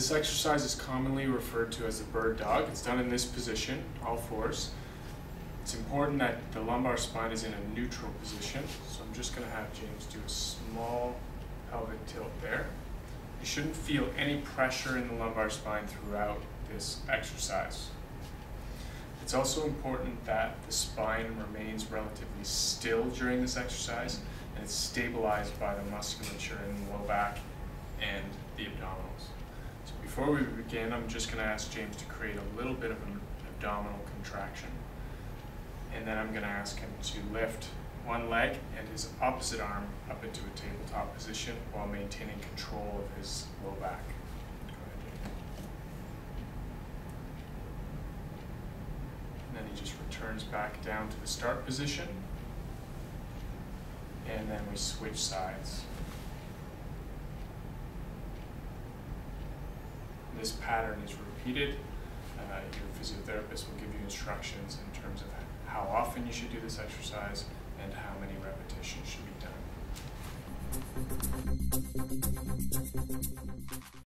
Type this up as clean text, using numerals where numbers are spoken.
This exercise is commonly referred to as the bird dog. It's done in this position, all fours. It's important that the lumbar spine is in a neutral position, so I'm just going to have James do a small pelvic tilt there. You shouldn't feel any pressure in the lumbar spine throughout this exercise. It's also important that the spine remains relatively still during this exercise, and it's stabilized by the musculature in the low back and the abdominals. So before we begin, I'm just going to ask James to create a little bit of an abdominal contraction. And then I'm going to ask him to lift one leg and his opposite arm up into a tabletop position while maintaining control of his low back. Go ahead, James. And then he just returns back down to the start position. And then we switch sides. This pattern is repeated. Your physiotherapist will give you instructions in terms of how often you should do this exercise and how many repetitions should be